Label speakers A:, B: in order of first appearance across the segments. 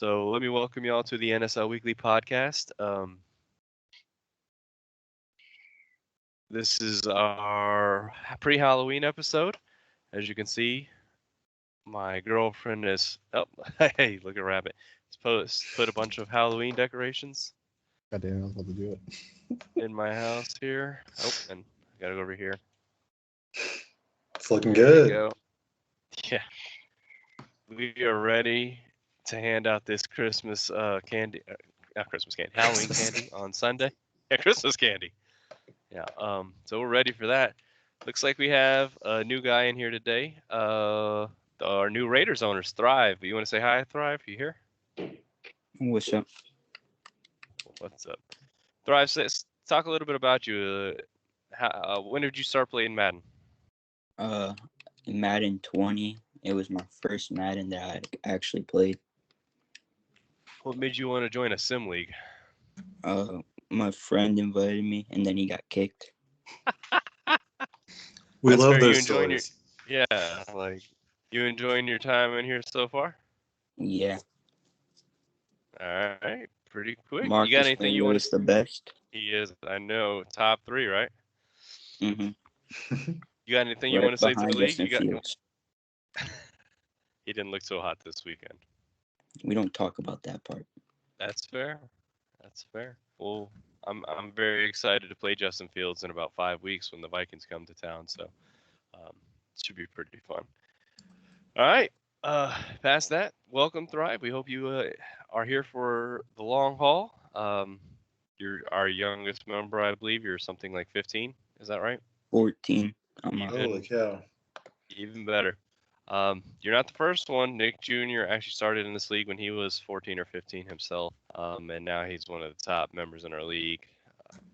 A: So let me welcome y'all to the NSL Weekly Podcast. This is our pre-Halloween episode. As you can see, my girlfriend is... Oh, hey, look at Rabbit. It's put a bunch of Halloween decorations
B: God damn, I was about to do it.
A: in my house here. Oh, and I gotta go over here.
C: It's looking
A: There we
C: good.
A: go. Yeah. We are ready to hand out this Christmas candy... not Christmas candy, Halloween candy on Sunday. Yeah, Christmas candy. Yeah. So we're ready for that. Looks like we have a new guy in here today. Our new Raiders owners, Thrive. You want to say hi, Thrive? You here?
D: What's up?
A: What's up? Thrive, talk a little bit about you. When did you start playing Madden?
D: Madden 20. It was my first Madden that I actually played.
A: What made you want to join a sim league?
D: My friend invited me, and then he got kicked.
C: We
A: That's
C: love
A: fair.
C: those
A: You enjoying
C: stories.
A: Yeah, like you enjoying your time in here so far?
D: Yeah.
A: All right, pretty quick. You
D: Marcus
A: got anything you want
D: is
A: to?
D: the best.
A: He is. I know, top 3, right?
D: Mm-hmm.
A: You got anything you
D: Right
A: want to say to
D: behind
A: the league?
D: Justin Fields.
A: He didn't look so hot this weekend.
D: We don't talk about that part.
A: That's fair. That's fair. Well, I'm very excited to play Justin Fields in about 5 weeks when the Vikings come to town. So it should be pretty fun. All right. Past that, welcome, Thrive. We hope you are here for the long haul. You're our youngest member, I believe. You're something like 15. Is that right?
D: 14.
C: Holy cow.
A: Even better. You're not the first one. Nick Jr. actually started in this league when he was 14 or 15 himself, and now he's one of the top members in our league.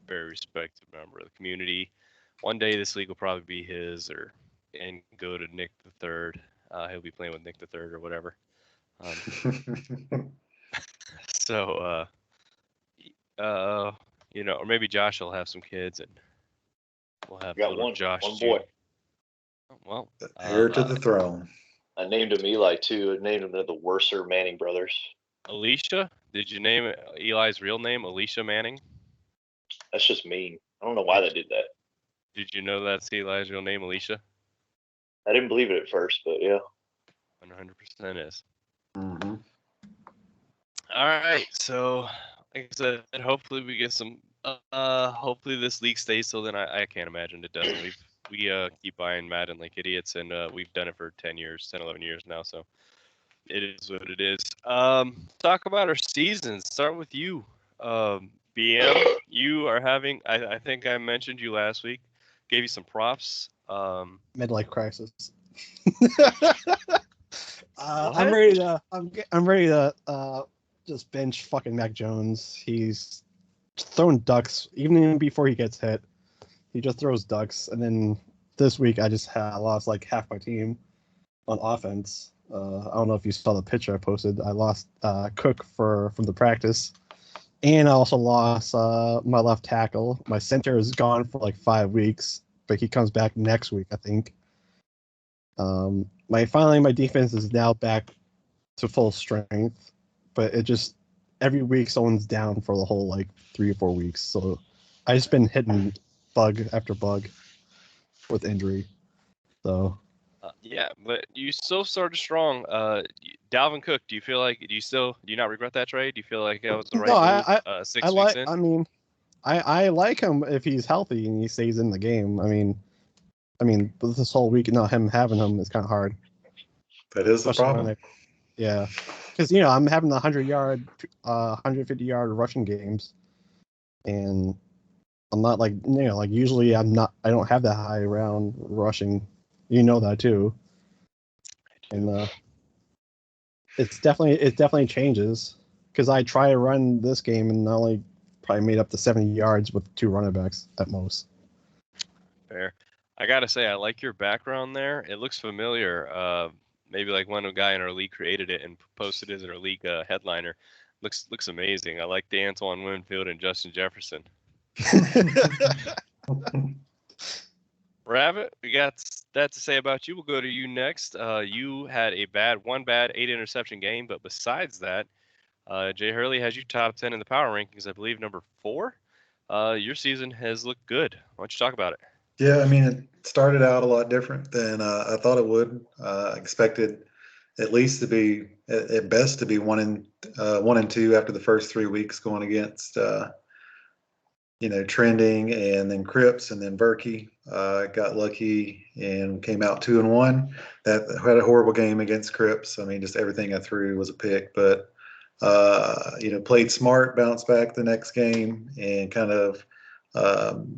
A: Very respected member of the community. One day this league will probably be his, and go to Nick the Third. He'll be playing with Nick the Third or whatever. So, or maybe Josh will have some kids, and we'll have
E: Got
A: little
E: one
A: Josh.
E: boy.
A: Well,
C: Heir to the throne.
E: I named him Eli too. I named him the Worser Manning brothers.
A: Alicia? Did you name Eli's real name Alicia Manning?
E: That's just mean. I don't know why they did that.
A: Did you know that's Eli's real name, Alicia?
E: I didn't believe it at first, but yeah.
A: 100% is.
C: Mm-hmm.
A: All right, so like I said, hopefully we get some. Hopefully this league stays till then. I can't imagine it doesn't. We keep buying Madden like idiots, and we've done it for 10 years, 10, 11 years now. So it is what it is. Talk about our seasons. Start with you, BM. You are having. I think I mentioned you last week. Gave you some props.
B: Midlife crisis.
A: What?
B: I'm ready to just bench fucking Mac Jones. He's throwing ducks even before he gets hit. He just throws ducks, and then this week I just lost like half my team on offense. I don't know if you saw the picture I posted. I lost Cook from the practice, and I also lost my left tackle. My center is gone for like 5 weeks, but he comes back next week, I think. My defense is now back to full strength, but it just every week someone's down for the whole like 3 or 4 weeks. So I just been hitting bug after bug with injury. So
A: yeah, but you still started strong. Dalvin Cook, do you not regret that trade? Do you feel like that was the right move? 6 weeks in?
B: I like him if he's healthy and he stays in the game. I mean, this whole week, him having him is kind of hard.
C: That is the problem.
B: Yeah, because I'm having the 100-yard, 150-yard rushing games, and I'm not like usually I don't have that high around rushing. You know that too. And it definitely changes because I try to run this game and I only probably made up to 70 yards with 2 running backs at most.
A: Fair. I gotta say, I like your background there. It looks familiar. Maybe like when a guy in our league created it and posted it as our league headliner. Looks amazing. I like the Antoine Winfield and Justin Jefferson. Rabbit, we got that to say about you. We'll go to you next. You had one bad 8 interception game, but besides that, Jay Hurley has you top 10 in the power rankings, I believe, number 4. Your season has looked good. Why don't you talk about it?
C: Yeah, I mean, it started out a lot different than I thought it would. I expected at least to be, at best, to be 1-2 after the first 3 weeks going against, Trending and then Cripps and then Berkey. Got lucky and came out 2-1. That had a horrible game against Cripps. I mean, just everything I threw was a pick, but played smart, bounced back the next game, and kind of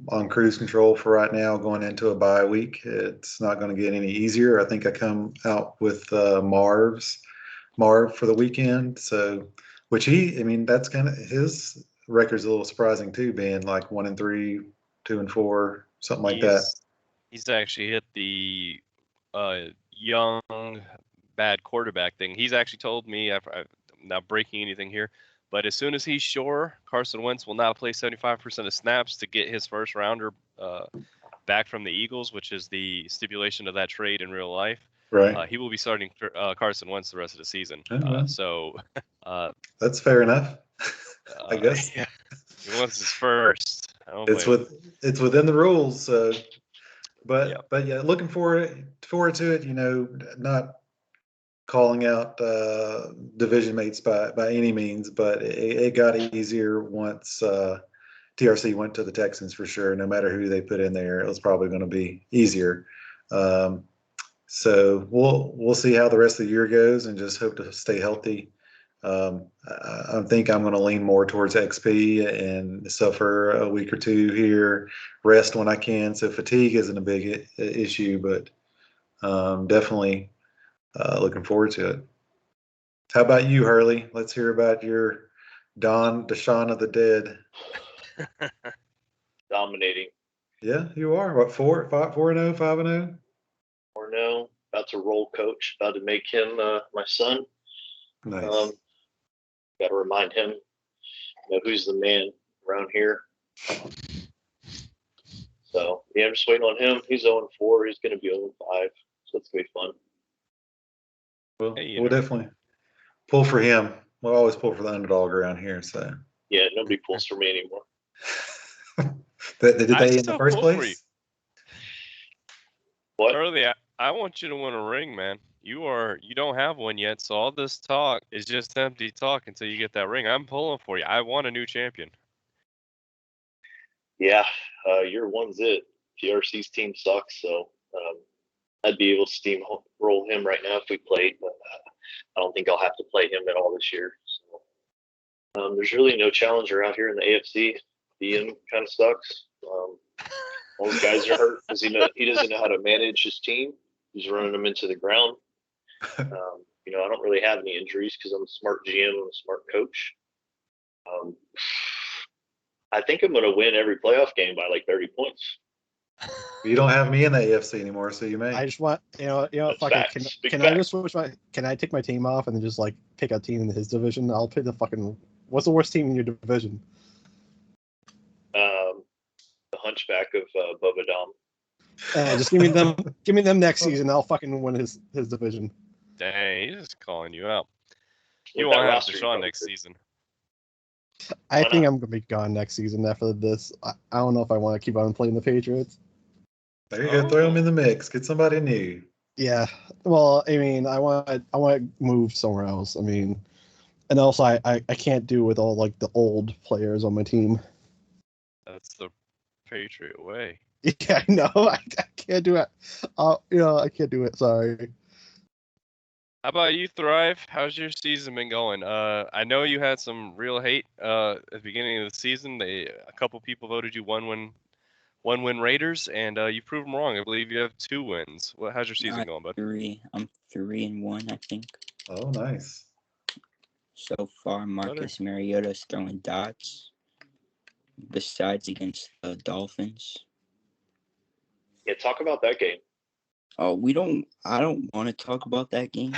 C: on cruise control for right now going into a bye week. It's not going to get any easier. I think I come out with Marv for the weekend. So, that's kind of his record's a little surprising too, being like 1-3, 2-4, something like that.
A: He's actually hit the young bad quarterback thing. He's actually told me, I'm not breaking anything here, but as soon as he's sure Carson Wentz will now play 75% of snaps to get his first rounder back from the Eagles, which is the stipulation of that trade in real life,
C: Right.
A: he will be starting Carson Wentz the rest of the season. So
C: that's fair enough, I guess.
A: Yeah. He wants his first.
C: It's within the rules. But yeah, looking forward to it. Not calling out division mates by any means, but it got easier once TRC went to the Texans for sure. No matter who they put in there, it was probably going to be easier. So we'll see how the rest of the year goes, and just hope to stay healthy. I think I'm going to lean more towards XP and suffer a week or two here, rest when I can. So fatigue isn't a big issue, but definitely looking forward to it. How about you, Hurley? Let's hear about your Deshaun of the Dead.
E: Dominating.
C: Yeah, you are. What, 4-0, 5-0?
E: 4-0. About to roll coach. About to make him my son.
C: Nice.
E: Got to remind him, who's the man around here. So, yeah, I'm just waiting on him. He's 0-4. He's going to be 0-5. So it's going to be fun.
C: Well, we'll definitely pull for him. We'll always pull for the underdog around here. So
E: yeah, nobody pulls for me anymore.
C: Did they in the first place?
E: What?
A: Early, I want you to win a ring, man. You don't have one yet, so all this talk is just empty talk until you get that ring. I'm pulling for you. I want a new champion.
E: Yeah, year one's it. TRC's team sucks, so I'd be able to steamroll him right now if we played, but I don't think I'll have to play him at all this year. So there's really no challenger out here in the AFC. Ian kind of sucks. All those guys are hurt because he doesn't know how to manage his team. He's running them into the ground. I don't really have any injuries because I'm a smart GM and a smart coach. I think I'm going to win every playoff game by like 30 points.
C: You don't have me in the AFC anymore, so you may.
B: I just want, fucking, can I just switch can I take my team off and then just like pick a team in his division? I'll pick what's the worst team in your division?
E: The hunchback of Bubba Dom.
B: Just give me them next season. I'll fucking win his division.
A: Dang, he's just calling you out. You won't have Deshaun next season.
B: I think I'm gonna be gone next season after this. I don't know if I want to keep on playing the Patriots.
C: There you go. Throw them in the mix. Get somebody new.
B: Yeah. Well, I mean, I want to move somewhere else. I mean, and also I can't do with all like the old players on my team.
A: That's the Patriot way.
B: Yeah, I know. I can't do it. I can't do it. Sorry.
A: How about you, Thrive? How's your season been going? I know you had some real hate at the beginning of the season. A couple people voted you one win Raiders, and you proved them wrong. I believe you have 2 wins. How's your season going, bud?
D: 3. I'm 3-1, I think.
C: Oh, nice.
D: So far, Marcus Mariota's throwing dots. Besides against the Dolphins.
E: Yeah, talk about that game.
D: Oh, I don't want to talk about that game.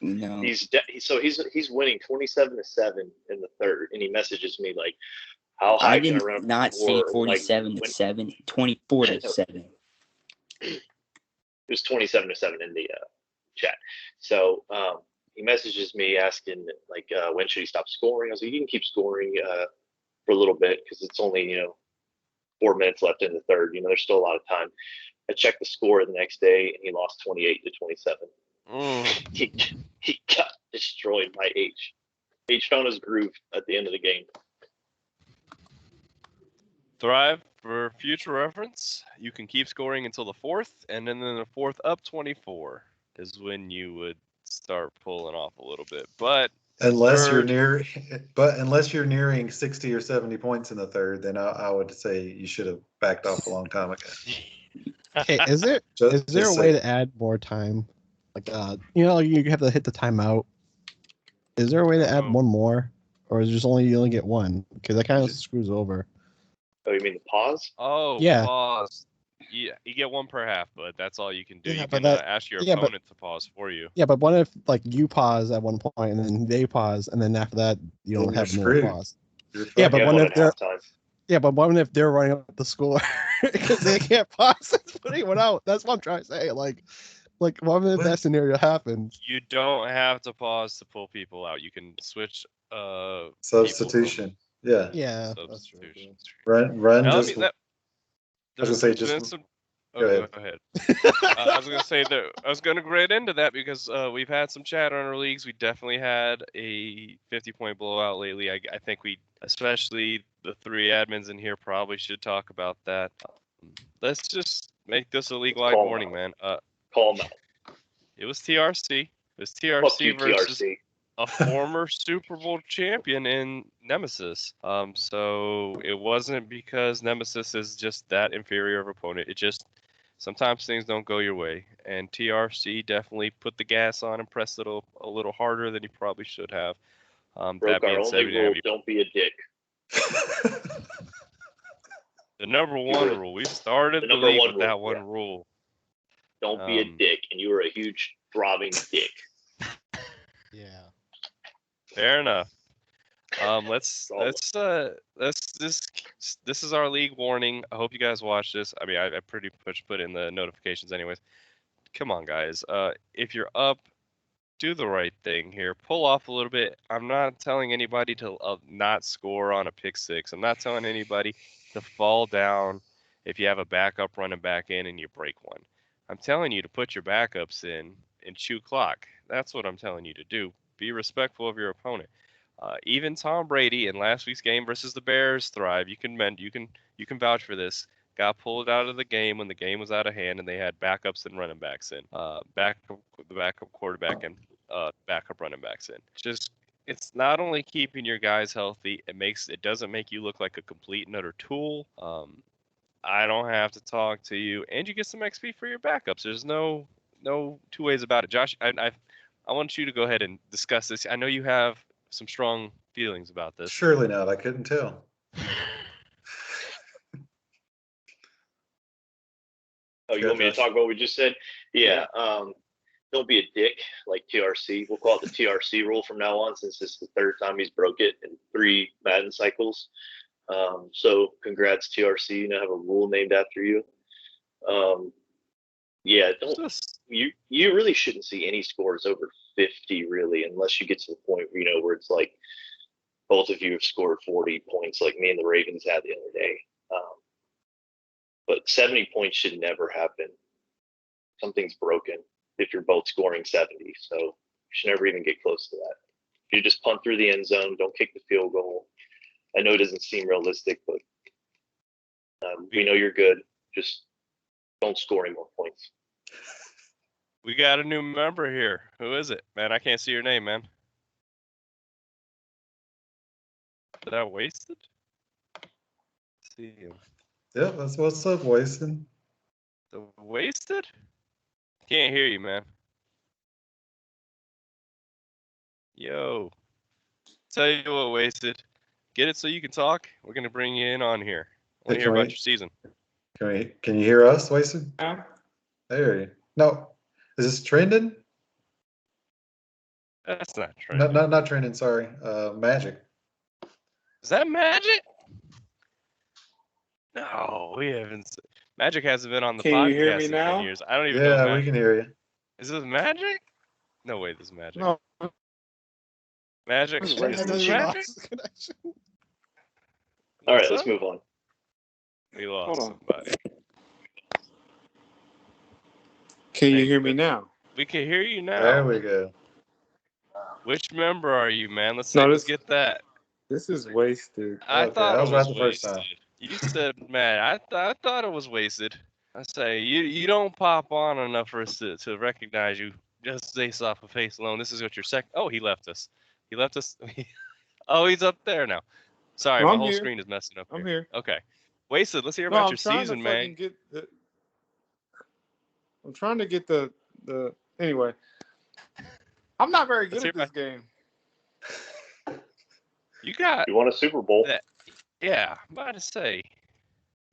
D: No.
E: He's winning 27-7 in the third, and he messages me like, "How high can I run?"
D: I did not say 47-7, 24-7.
E: It was 27-7 in the chat. So he messages me asking like, when should he stop scoring? I was like, you can keep scoring for a little bit because it's only 4 minutes left in the third. There's still a lot of time. I checked the score the next day, and he lost 28-27. He got destroyed by H. H found his groove at the end of the game.
A: Thrive, for future reference, you can keep scoring until the fourth, and then in the fourth up 24 is when you would start pulling off a little bit. But
C: unless you're nearing 60 or 70 points in the third, then I would say you should have backed off a long time ago.
B: Hey, is there a way to add more time? Like you have to hit the timeout. Is there a way to add one more, or is it just you only get one? Because that kind of screws over.
E: Oh, you mean the pause?
A: Oh,
B: yeah.
A: Pause. Yeah, you get one per half, but that's all you can do.
B: Yeah,
A: you can ask your opponent to pause for you.
B: Yeah, but what if you pause at one point and then they pause, and then after that you don't have no pause? Yeah, but what if they're running up the score because they can't pause and putting one out? That's what I'm trying to say. Like what if that scenario happens?
A: You don't have to pause to pull people out. You can switch
C: substitution.
B: Yeah,
A: substitution.
C: Run
A: now,
C: just. I was gonna say just.
A: Go ahead. I was gonna say that I was gonna get into that because we've had some chat on our leagues. We definitely had a 50-point blowout lately. I think we, especially the 3 admins in here, probably should talk about that. Let's just make this a league-wide warning, man.
E: Call them out.
A: It was TRC. It was TRC versus a former Super Bowl champion in Nemesis. So it wasn't because Nemesis is just that inferior of opponent. It just sometimes things don't go your way, and TRC definitely put the gas on and pressed it a little harder than he probably should have.
E: Broke our only rule, don't be a dick.
A: The number one rule. We started the league with that one rule.
E: Don't be a dick, and you were a huge throbbing dick.
B: Yeah.
A: Fair enough. This is our league warning. I hope you guys watch this. I mean, I pretty much put in the notifications anyways. Come on, guys. If you're up, do the right thing here. Pull off a little bit. I'm not telling anybody to not score on a pick six. I'm not telling anybody to fall down if you have a backup running back in and you break one. I'm telling you to put your backups in and chew clock. That's what I'm telling you to do. Be respectful of your opponent. Even Tom Brady in last week's game versus the Bears, Thrive. You can vouch for this. Got pulled out of the game when the game was out of hand, and they had backups and running backs in. The backup quarterback and backup running backs in. It's not only keeping your guys healthy. It doesn't make you look like a complete and utter tool. I don't have to talk to you, and you get some XP for your backups. There's no two ways about it. Josh, I want you to go ahead and discuss this. I know you have some strong feelings about this.
C: Surely not. I couldn't tell.
E: Oh, you want me to talk about what we just said? Yeah. Don't be a dick like TRC. We'll call it the TRC rule from now on, since this is the third time he's broke it in 3 Madden cycles. So congrats, TRC. You now have a rule named after you. You really shouldn't see any scores over 50, really, unless you get to the point where it's like both of you have scored 40 points, like me and the Ravens had the other day. But 70 points should never happen. Something's broken if you're both scoring 70. So you should never even get close to that. If you just punt through the end zone, don't kick the field goal. I know it doesn't seem realistic, but we know you're good. Just don't score any more points.
A: We got a new member here. Who is it? Man, I can't see your name, man. Did I waste it? See him.
C: Yeah, that's what's up, Wasted.
A: The Wasted? Can't hear you, man. Yo. Tell you what, Wasted. Get it so you can talk? We're going to bring you in on here. I want to hear about your season.
C: Can you hear us, Wasted?
F: Yeah.
C: There you go. No. Is this trending?
A: That's not trending.
C: Not trending, sorry. Magic.
A: Is that Magic? No, we haven't. Magic hasn't been on the podcast
F: you hear me
A: in
F: now?
A: 10 years. I don't even know.
C: Yeah, we can hear you.
A: Is this Magic? No way, this is Magic.
F: No,
A: Magic.
F: Who's
B: And then we
A: Magic?
B: lost connection.
E: All right,
A: What's
E: let's
A: up?
E: move on.
A: We lost
F: Hold on.
A: somebody.
F: Can you
A: Hey,
F: hear me
A: but-
F: now?
A: We can hear you now.
C: There we go.
A: Which member are you, man? Let's
F: No,
A: let's
F: this-
A: get that.
F: This is wasted.
A: I
C: Okay,
A: thought
C: I
A: it
C: was
A: was
C: right the first
A: wasted.
C: time.
A: You said, man, I thought it was wasted. I say, you don't pop on enough for us to recognize you just based off of face alone. This is what your second. Oh, he left us. He left us. Oh, he's up there now. Sorry,
F: No,
A: my
F: I'm
A: whole
F: here.
A: screen is messing up.
F: I'm
A: here.
F: here.
A: Okay. Wasted. Let's hear
F: No,
A: about
F: I'm
A: your
F: trying
A: season,
F: to
A: man.
F: fucking get the. I'm trying to get the. Anyway, I'm not very good
A: Let's
F: at this game.
A: You got
E: You won a Super Bowl.
A: that. Yeah, I'm about to say.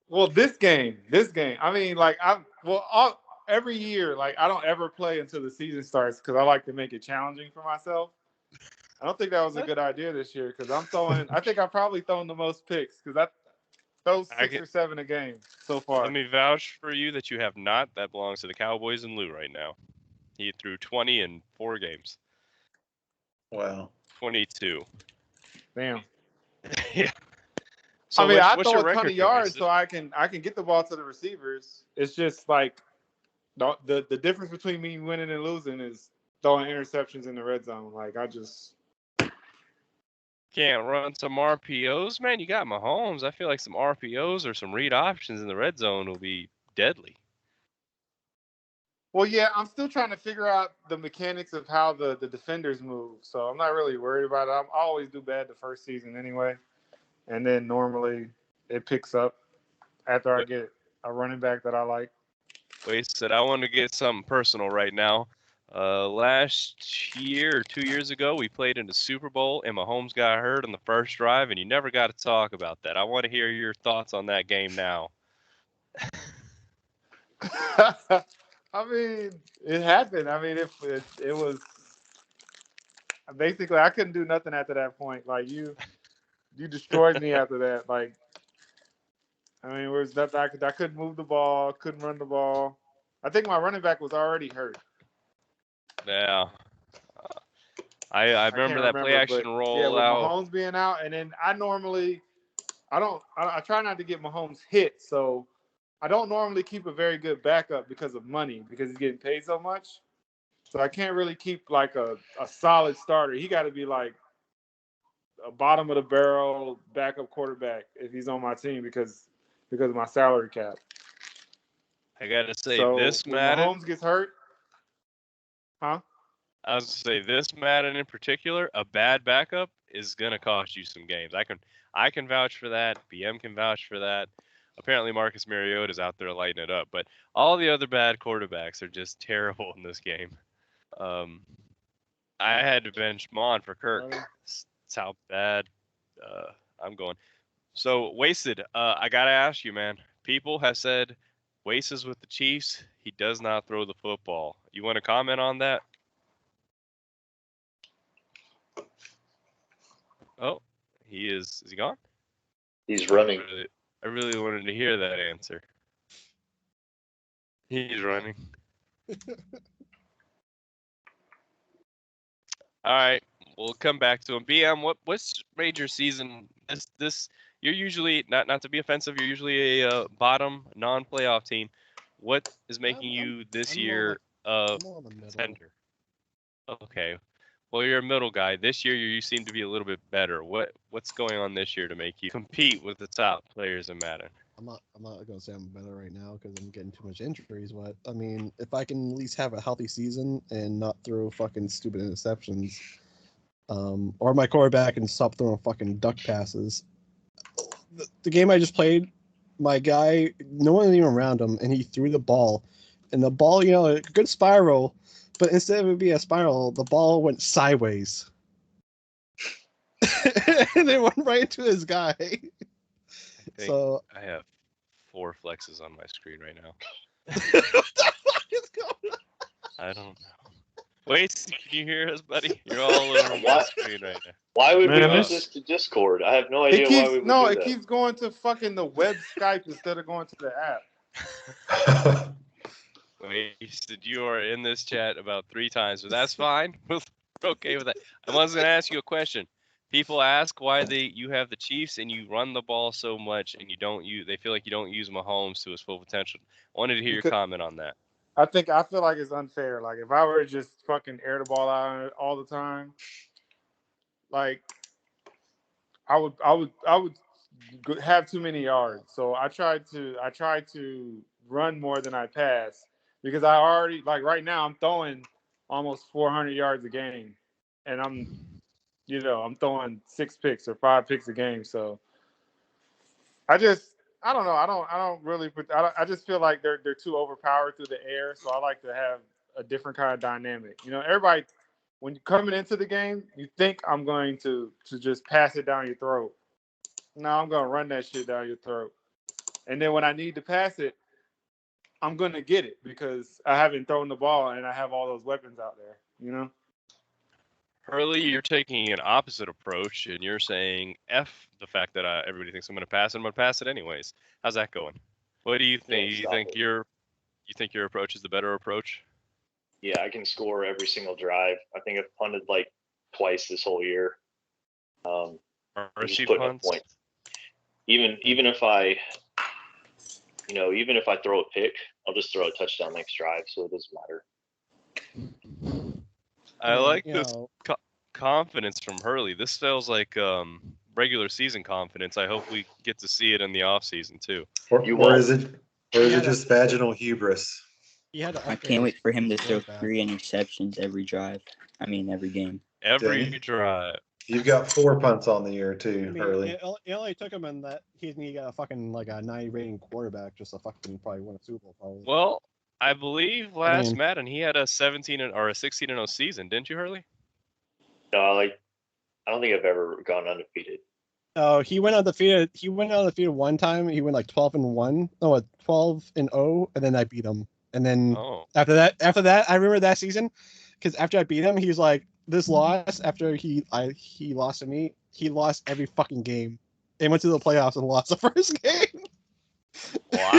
F: Well, this game. I mean, like every year, like I don't ever play until the season starts because I like to make it challenging for myself. I don't think that was a good idea this year because I'm throwing. I think I've probably thrown the most picks because I throw 6 or 7 a game so far.
A: Let me vouch for you that you have not. That belongs to the Cowboys and Lou right now. He threw 20 in 4 games.
C: Wow.
A: 22.
F: Damn.
A: Yeah. So
F: I mean, I
A: what's
F: throw
A: your
F: a ton
A: record
F: of yards
A: here,
F: so I can get the ball to the receivers. It's just like the difference between me winning and losing is throwing interceptions in the red zone. Like I just
A: Can't run some RPOs, man. You got Mahomes. I feel like some RPOs or some read options in the red zone will be deadly.
F: Well, yeah, I'm still trying to figure out the mechanics of how the defenders move. So I'm not really worried about it. I always do bad the first season anyway. And then normally it picks up after I get a running back that I like.
A: Wasted. I want to get something personal right now. Last year or 2 years ago, we played in the Super Bowl, and Mahomes got hurt on the first drive, and you never got to talk about that. I want to hear your thoughts on that game now.
F: I mean, it happened. I mean, it was basically I couldn't do nothing after that point. Like you destroyed me after that. Like I mean, there was nothing I couldn't move the ball, couldn't run the ball. I think my running back was already hurt.
A: Yeah. I remember that play action roll
F: yeah, with
A: out.
F: Mahomes being out, and then I try not to get Mahomes hit, so I don't normally keep a very good backup because of money, because he's getting paid so much. So I can't really keep like a solid starter. He got to be like a bottom of the barrel backup quarterback if he's on my team because of my salary cap.
A: I gotta say,
F: So
A: this
F: when
A: Madden.
F: Mahomes gets hurt, huh?
A: I was gonna say this Madden in particular, a bad backup is gonna cost you some games. I can vouch for that. BM can vouch for that. Apparently Marcus Mariota is out there lighting it up, but all the other bad quarterbacks are just terrible in this game. I had to bench Mon for Kirk. That's how bad I'm going. So Wasted, I gotta ask you, man. People have said Waste is with the Chiefs. He does not throw the football. You want to comment on that? Oh, he is. Is he gone?
E: He's running.
A: I really wanted to hear that answer. He's running. All right, we'll come back to him. BM, what's made your season this? You're usually not to be offensive. You're usually a bottom non-playoff team. What is making you this year a contender? Okay. Well, you're a middle guy. This year, you seem to be a little bit better. What's going on this year to make you compete with the top players in Madden?
B: I'm not gonna say I'm better right now because I'm getting too much injuries. But I mean, if I can at least have a healthy season and not throw fucking stupid interceptions, or my quarterback can stop throwing fucking duck passes. The game I just played, my guy, no one was even around him, and he threw the ball, and the ball, a good spiral. But instead of it being a spiral, the ball went sideways. And it went right into his guy. So
A: I have 4 flexes on my screen right now.
B: what the fuck is going on?
A: I don't know. Wait, can you hear us, buddy? You're all over my screen right now.
E: Why would we
F: Man,
E: move this to Discord? I have no idea why we would do that.
F: It keeps going to fucking the web Skype instead of going to the app.
A: Wasted, you are in this chat about 3 times, but that's fine. okay with that. I was going to ask you a question. People ask why you have the Chiefs and you run the ball so much and they feel like you don't use Mahomes to his full potential. I wanted to hear your comment on that.
F: I feel like it's unfair. Like if I were to just fucking air the ball out all the time, like I would have too many yards. So I tried to run more than I pass because I already, like right now I'm throwing almost 400 yards a game, and I'm throwing 6 picks or 5 picks a game. So I don't know. I just feel like they're too overpowered through the air. So I like to have a different kind of dynamic. Everybody, when you're coming into the game, you think I'm going to just pass it down your throat. No, I'm going to run that shit down your throat. And then when I need to pass it, I'm going to get it because I haven't thrown the ball and I have all those weapons out there,
A: Hurley, you're taking an opposite approach, and you're saying F the fact that everybody thinks I'm going to pass it. I'm going to pass it anyways. How's that going? What do you think?
E: Yeah,
A: you think your approach is the better approach?
E: Yeah, I can score every single drive. I think I've punted like twice this whole year.
A: Just
E: putting up
A: punts?
E: points. Even if I throw a pick, I'll just throw a touchdown next drive, so it doesn't matter.
A: I like this confidence from Hurley. This feels like regular season confidence. I hope we get to see it in the off season too.
C: Or is it just vaginal hubris?
D: I can't wait for him to throw 3 interceptions every drive. I mean, every game.
A: Every drive.
C: You've got 4 punts on the year too, Hurley.
B: It only took him in that he got a fucking like a 90 rating quarterback just to fucking probably win a Super Bowl. Probably.
A: Well, I believe last Madden he had a 16-0 season, didn't you, Hurley?
E: No, I don't think I've ever gone undefeated.
B: Oh, he went undefeated. He went undefeated one time. He went like 12-1. No, 12-0, and then I beat him. And then after that, I remember that season because after I beat him, he was like, this loss after he lost to me. He lost every fucking game and went to the playoffs and lost the first game.
A: Well,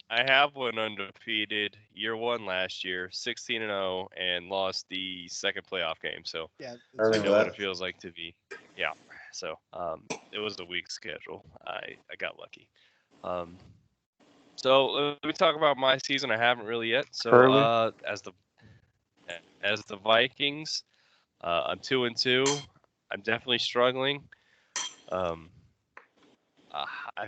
A: I have one undefeated year 1 last year, 16-0, and lost the second playoff game. So I know what it feels like to be. Yeah. So it was a weak schedule. I got lucky. So let me talk about my season. I haven't really yet. So as the Vikings, I'm 2-2. I'm definitely struggling. I've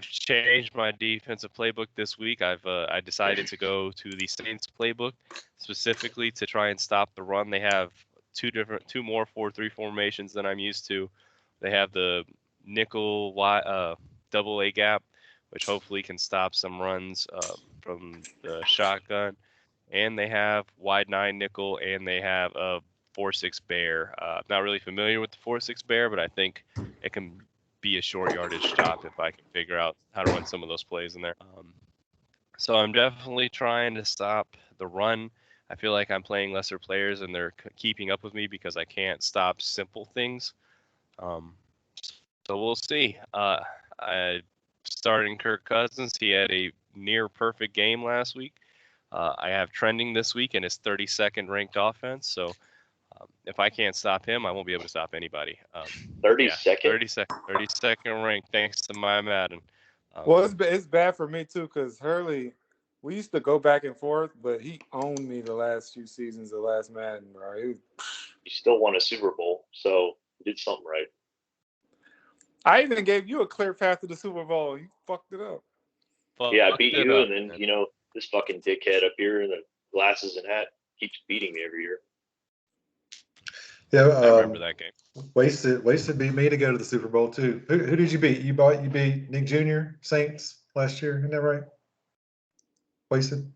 A: changed my defensive playbook this week. I decided to go to the Saints playbook specifically to try and stop the run. They have two more 4-3 formations than I'm used to. They have the nickel double A gap, which hopefully can stop some runs from the shotgun. And they have wide 9 nickel, and they have a 4-6 bear. I'm not really familiar with the 4-6 bear, but I think it can be a short yardage stop if I can figure out how to run some of those plays in there. So I'm definitely trying to stop the run. I feel like I'm playing lesser players, and they're keeping up with me because I can't stop simple things. So we'll see. Starting Kirk Cousins, he had a near perfect game last week. I have trending this week in his 32nd ranked offense. So if I can't stop him, I won't be able to stop anybody.
E: 32nd?
A: 32nd ranked, thanks to my Madden.
F: Well, it's bad for me too because Hurley, we used to go back and forth, but he owned me the last few seasons of last Madden, bro.
E: You still won a Super Bowl, so you did something right.
F: I even gave you a clear path to the Super Bowl. You fucked it up.
E: I beat you, and then this fucking dickhead up here in the glasses and hat keeps beating me every year.
C: Yeah,
A: I remember that game.
C: Wasted beat me to go to the Super Bowl too. Who did you beat? You beat Nick Jr. Saints last year, isn't that right? Wasted.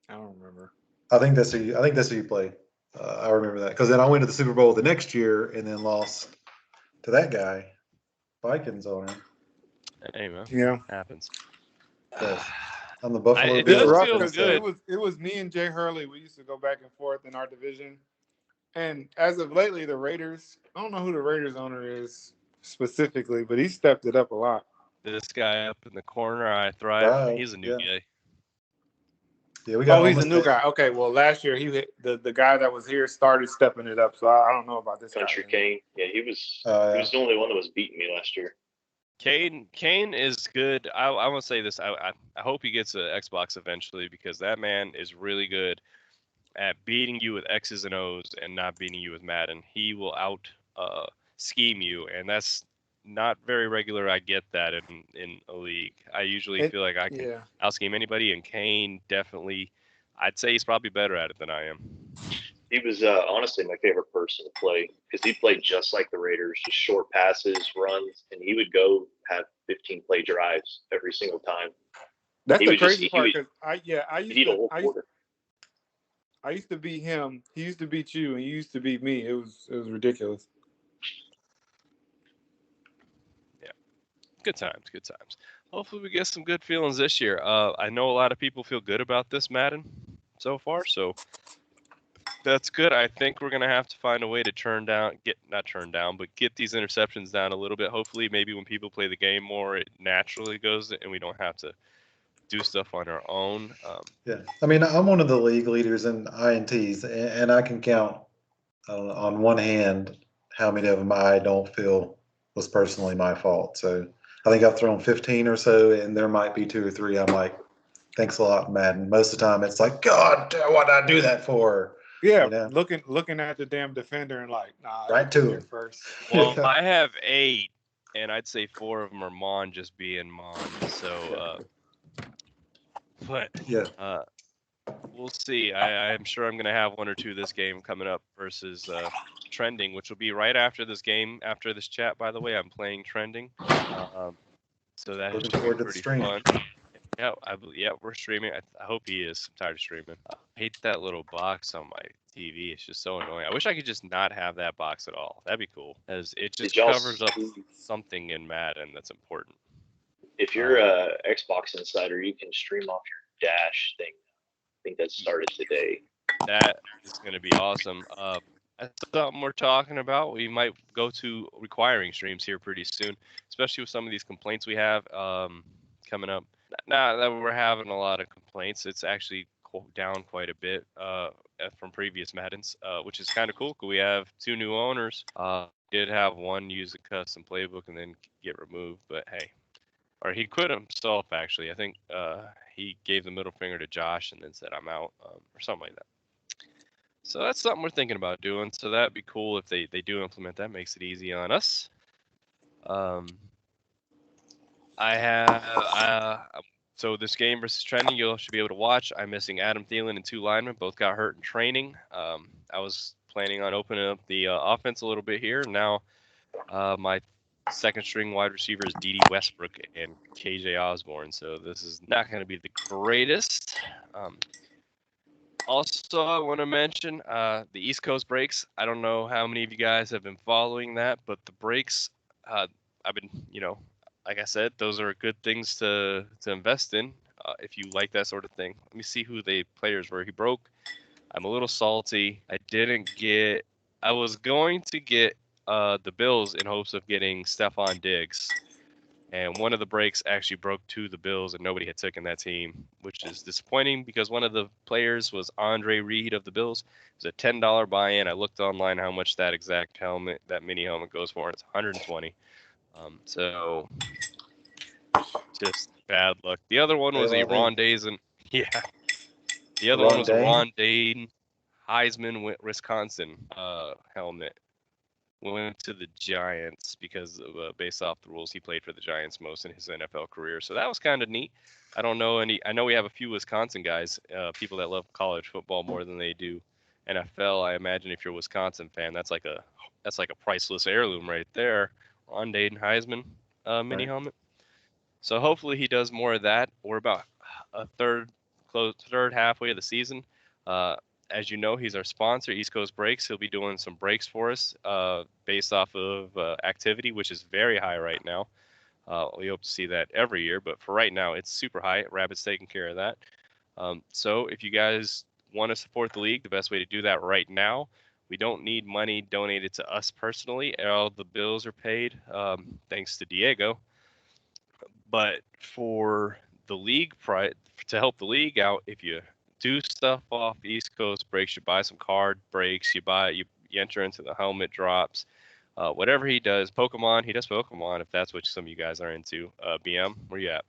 F: I don't remember.
C: I think that's who you played. I remember that because then I went to the Super Bowl the next year and then lost to that guy. Vikings owner.
A: Hey man,
F: yeah,
A: happens.
C: I'm the Buffalo
A: Bills.
F: It was me and Jay Hurley. We used to go back and forth in our division. And as of lately, the Raiders, I don't know who the Raiders owner is specifically, but he stepped it up a lot.
A: This guy up in the corner, I thrive. He's a new guy.
C: Yeah, we got.
F: Oh, he's a
C: almost
F: new
C: that.
F: guy. Okay, well, last year the guy that was here started stepping it up, so I don't know about this
E: Country
F: guy.
E: Kane. Yeah, he was the only one that was beating me last year.
A: Kane is good. I want to say this. I hope he gets an Xbox eventually because that man is really good at beating you with X's and O's and not beating you with Madden. He will out scheme you, and that's not very regular. I get that in a league. I usually feel like I can out scheme anybody, and Kane definitely. I'd say he's probably better at it than I am.
E: He was honestly my favorite person to play because he played just like the Raiders, just short passes, runs, and he would go have 15 play drives every single time.
F: That's the crazy part because I used to beat him. He used to beat you, and you used to beat me. It was ridiculous.
A: Yeah, good times. Hopefully we get some good feelings this year. I know a lot of people feel good about this Madden so far, so that's good. I think we're gonna have to find a way to get these interceptions down a little bit. Hopefully, maybe when people play the game more, it naturally goes, and we don't have to do stuff on our own.
C: Yeah, I mean, I'm one of the league leaders in INTs, and I can count on one hand how many of them I don't feel was personally my fault. So I think I've thrown 15 or so, and there might be 2 or 3 I'm like, thanks a lot, Madden. Most of the time, it's like, God, what did I do that for?
F: Yeah,
C: you know?
F: looking at the damn defender and like, nah,
C: right to him
F: first.
A: Well, I have 8, and I'd say 4 of them are Mon just being Mon. So, but
C: yeah,
A: we'll see. I'm sure I'm gonna have 1 or 2 this game coming up versus Trending, which will be right after this game. After this chat, by the way, I'm playing Trending, so that
C: looking
A: should
C: forward
A: be
C: to the
A: pretty
C: stream.
A: fun. Yeah, we're streaming. I hope he is. I'm tired of streaming. I hate that little box on my TV. It's just so annoying. I wish I could just not have that box at all. That'd be cool, as it just covers up something in Madden that's important.
E: If you're a Xbox insider, you can stream off your Dash thing. I think that started today.
A: That is going to be awesome. That's something we're talking about. We might go to requiring streams here pretty soon, especially with some of these complaints we have coming up. Now that we're having a lot of complaints, it's actually down quite a bit from previous Maddens, which is kind of cool. We have 2 new owners. Did have one use a custom playbook and then get removed, but hey. Or he quit himself, actually. I think he gave the middle finger to Josh and then said, I'm out, or something like that. So that's something we're thinking about doing. So that'd be cool if they do implement that. Makes it easy on us. So this game versus Trending, you should be able to watch. I'm missing Adam Thielen and 2 linemen. Both got hurt in training. I was planning on opening up the offense a little bit here. Now my second string wide receiver is D.D. Westbrook and KJ Osborne. So this is not going to be the greatest. Also, I want to mention the East Coast breaks. I don't know how many of you guys have been following that, but the breaks, I've been, like I said, those are good things to invest in if you like that sort of thing. Let me see who the players were. He broke. I'm a little salty. I was going to get the Bills in hopes of getting Stephon Diggs. And one of the breaks actually broke to the Bills, and nobody had taken that team, which is disappointing because one of the players was Andre Reed of the Bills. It was a $10 buy-in. I looked online how much that exact helmet, that mini helmet, goes for, and it's $120. So just bad luck. The other one was a Ron Dayne. Yeah. The other one was a Ron Dayne Heisman, Wisconsin helmet. Went to the Giants because of, based off the rules, he played for the Giants most in his NFL career. So that was kind of neat. I know we have a few Wisconsin guys, people that love college football more than they do NFL. I imagine if you're a Wisconsin fan, that's like a priceless heirloom right there. Ron Dayne Heisman mini helmet. So hopefully he does more of that. We're about a third halfway of the season. As you know, he's our sponsor, East Coast Breaks. He'll be doing some breaks for us based off of activity, which is very high right now. We hope to see that every year, but for right now, it's super high. Rabbit's taking care of that. So if you guys want to support the league, the best way to do that right now, we don't need money donated to us personally. All the bills are paid, thanks to Diego. But for the league, to help the league out, if you do stuff off East Coast breaks. You buy some card breaks. You enter into the helmet drops. Whatever he does, Pokemon, he does Pokemon. If that's what some of you guys are into, BM, where you at?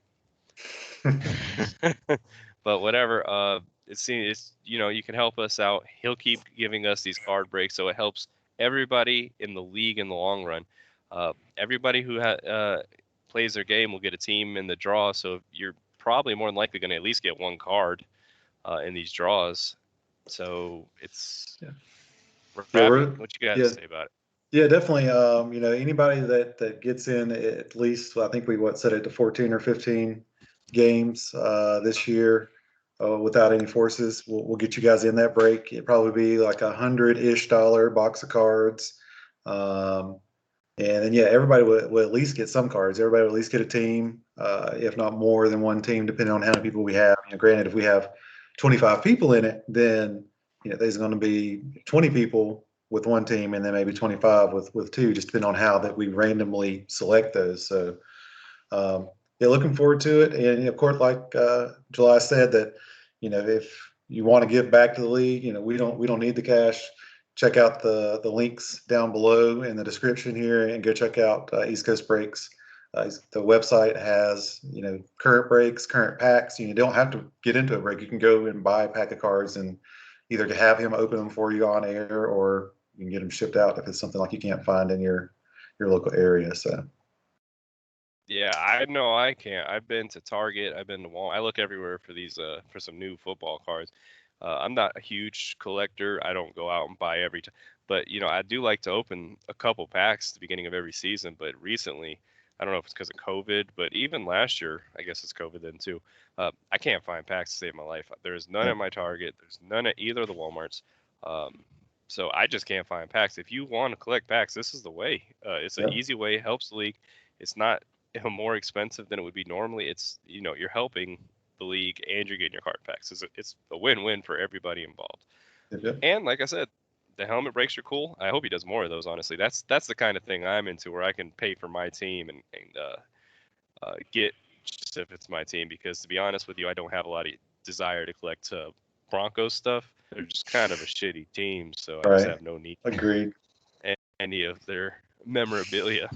A: But whatever. It's you can help us out. He'll keep giving us these card breaks, so it helps everybody in the league in the long run. Everybody who plays their game will get a team in the draw, so you're probably more than likely going to at least get one card in these draws. So it's Rabbit, what you got to say about it?
C: Yeah, definitely. Anybody that gets in at least, I think we set it to 14 or 15 games this year without any forces. We'll get you guys in that break. It'd probably be like $100-ish box of cards. And then, everybody will at least get some cards. Everybody will at least get a team, if not more than one team, depending on how many people we have. Granted, if we have 25 people in it, then there's going to be 20 people with one team, and then maybe 25 with two, just depending on how that we randomly select those. So, looking forward to it. And of course, like July said, that if you want to give back to the league, we don't need the cash. Check out the links down below in the description here, and go check out East Coast Breaks. The website has current breaks, current packs. You don't have to get into a break. You can go and buy a pack of cards and either to have him open them for you on air, or you can get them shipped out if it's something like you can't find in your local area. So.
A: Yeah, I know I can't. I've been to Target. I've been to Walmart. I look everywhere for these for some new football cards. I'm not a huge collector. I don't go out and buy every time. But, I do like to open a couple packs at the beginning of every season. But recently, I don't know if it's because of COVID, but even last year, I guess it's COVID then too, I can't find packs to save my life. There's none at my Target. There's none at either of the Walmarts. So I just can't find packs. If you want to collect packs, this is the way. It's an easy way. It helps the league. It's not more expensive than it would be normally. It's, you're helping the league and you're getting your card packs. It's a win-win for everybody involved.
C: Yep.
A: And like I said, the helmet breaks are cool. I hope he does more of those, honestly. That's the kind of thing I'm into, where I can pay for my team and get just if it's my team, because to be honest with you, I don't have a lot of desire to collect Broncos stuff. They're just kind of a shitty team, so I just have no need.
C: Agreed.
A: Any of their memorabilia.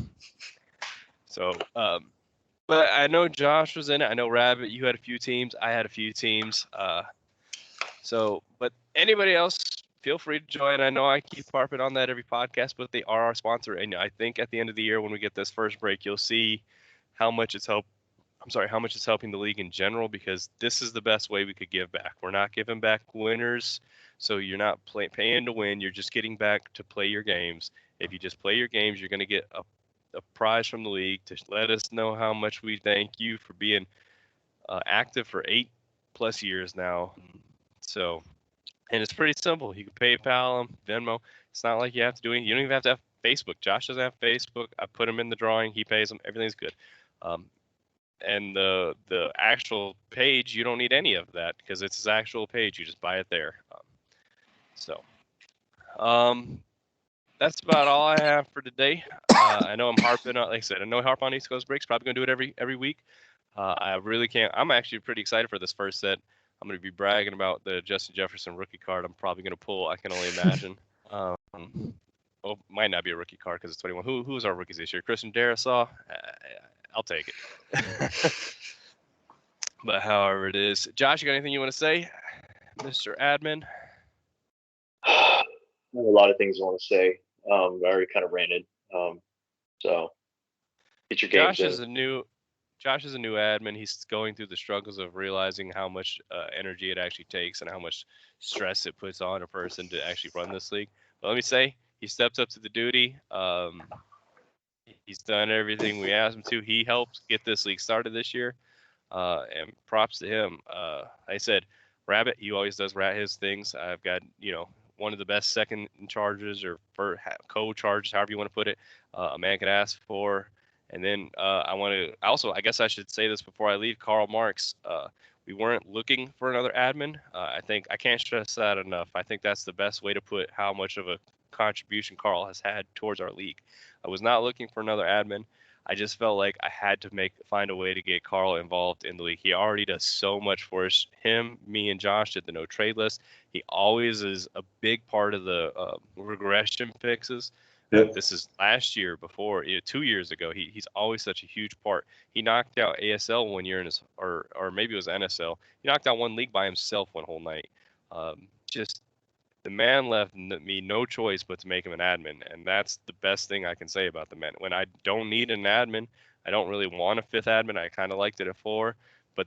A: So, but I know Josh was in it. I know Rabbit, you had a few teams. I had a few teams. But anybody else, feel free to join. I know I keep harping on that every podcast, but they are our sponsor. And I think at the end of the year, when we get this first break, you'll see how much it's helping the league in general, because this is the best way we could give back. We're not giving back winners, so you're not paying to win. You're just getting back to play your games. If you just play your games, you're going to get a prize from the league to let us know how much we thank you for being active for 8+ years now. So, and it's pretty simple. You can PayPal them, Venmo. It's not like you have to do anything. You don't even have to have Facebook. Josh doesn't have Facebook. I put him in the drawing. He pays them. Everything's good. And the actual page, you don't need any of that, because it's his actual page. You just buy it there. That's about all I have for today. I know I'm harping on, like I said, I know I harp on East Coast Breaks. Probably gonna do it every week. I really can't. I'm actually pretty excited for this first set. I'm gonna be bragging about the Justin Jefferson rookie card. I'm probably gonna pull. I can only imagine. Might not be a rookie card because it's 21. Who's our rookies this year? Christian Darisaw. I'll take it. But however it is, Josh, you got anything you want to say, Mr. Admin?
E: I have a lot of things I want to say. I already kind of ranted. So get your games in.
A: Josh is a new admin. He's going through the struggles of realizing how much energy it actually takes and how much stress it puts on a person to actually run this league. But let me say, he stepped up to the duty. He's done everything we asked him to. He helped get this league started this year, and props to him. Like I said, Rabbit, he always does his things. I've got, one of the best second charges or co-charges, however you want to put it, a man could ask for. And then I guess I should say this before I leave, Karl Marx, we weren't looking for another admin. I can't stress that enough. I think that's the best way to put how much of a contribution Karl has had towards our league. I was not looking for another admin. I just felt like I had to find a way to get Carl involved in the league. He already does so much for us. Him, me, and Josh did the no trade list. He always is a big part of the regression fixes.
C: Yep.
A: This is last year, before 2 years ago. He's always such a huge part. He knocked out ASL one year in his, or maybe it was NSL. He knocked out one league by himself one whole night. Just the man left me no choice but to make him an admin, and that's the best thing I can say about the man. When I don't need an admin, I don't really want a fifth admin. I kind of liked it at 4, but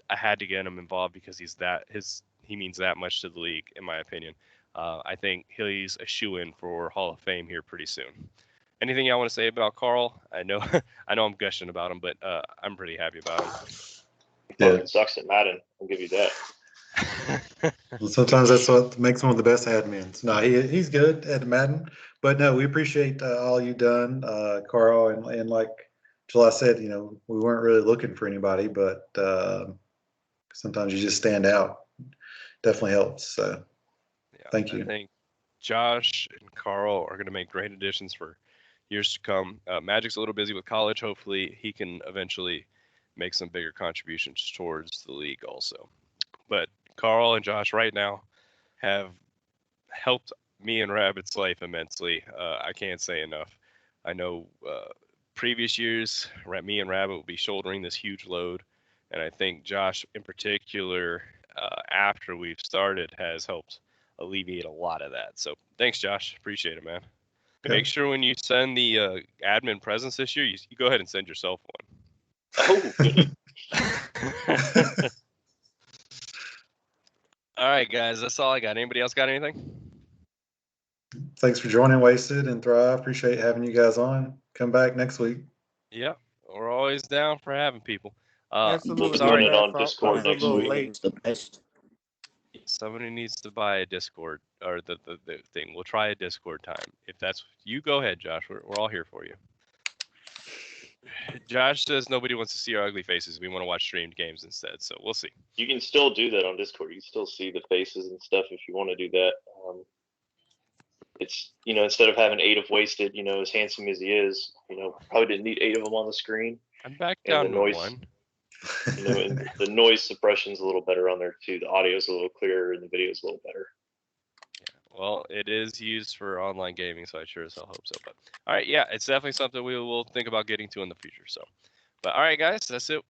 A: I had to get him involved because he means that much to the league, in my opinion. I think he's a shoo-in for Hall of Fame here pretty soon. Anything y'all want to say about Carl? I know I'm gushing about him, but I'm pretty happy about him.
C: Yeah.
E: Fucking sucks at Madden. I'll give you that.
C: Well, sometimes that's what makes one of the best admins. No, he's good at Madden, but no, we appreciate all you've done, Carl, and like July said, we weren't really looking for anybody, but sometimes you just stand out. Definitely helps. So thank you.
A: I think Josh and Carl are going to make great additions for years to come. Magic's a little busy with college. Hopefully he can eventually make some bigger contributions towards the league also. But Carl and Josh right now have helped me and Rabbit's life immensely. I can't say enough. I know previous years, me and Rabbit will be shouldering this huge load, and I think Josh in particular, after we've started, has helped alleviate a lot of that. So thanks, Josh. Appreciate it, man.
C: Okay.
A: Make sure when you send the admin presents this year, you go ahead and send yourself
E: Oh,
A: All right, guys, that's all I got. Anybody else got anything?
C: Thanks for joining Wasted and Thrive. Appreciate having you guys on. Come back next week.
A: Yeah, we're always down for having people.
F: Absolutely.
E: We'll
A: sorry.
E: run it on Discord
F: I was a
E: next
F: little
E: week.
F: late.
D: The best.
A: Somebody needs to buy a Discord or the thing. We'll try a Discord time. If that's you, go ahead, Josh. We're all here for you. Josh says nobody wants to see our ugly faces. We want to watch streamed games instead. So we'll see.
E: You can still do that on Discord. You can still see the faces and stuff if you want to do that. It's instead of having 8 of Wasted, as handsome as he is, probably didn't need 8 of them on the screen.
A: I'm back
E: And
A: down
E: the
A: to
E: noise-
A: 1.
E: And the noise suppression's a little better on there too. The audio's a little clearer and the video's a little better.
A: Well, it is used for online gaming, so I sure as hell hope so. But all right, yeah, it's definitely something we will think about getting to in the future. So, but all right, guys, that's it.